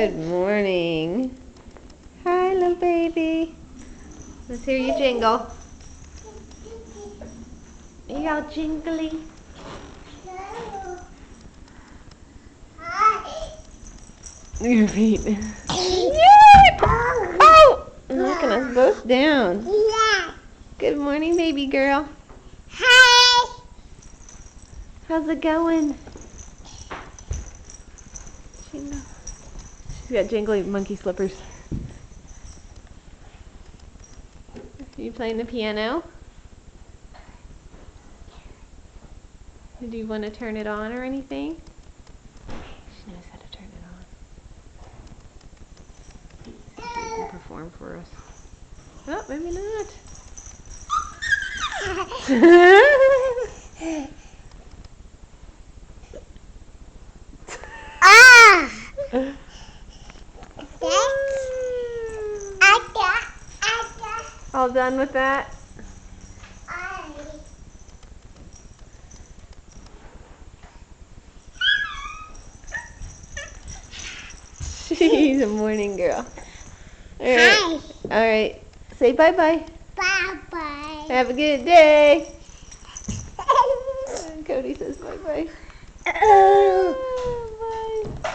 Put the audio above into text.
Good morning. Hi, little baby. Let's hear you jingle. Are you all jingly? Your feet. Yay! Oh! Knocking us both down. Good morning, baby girl. Hi. How's it going? She's got jingly monkey slippers. Are you playing the piano? Do you want to turn it on or anything? She knows how to turn it on. She can perform for us. Oh, maybe not. All done with that? She's a morning girl. All right. Hi. All right. Say bye-bye. Bye-bye. Have a good day. Cody says bye-bye.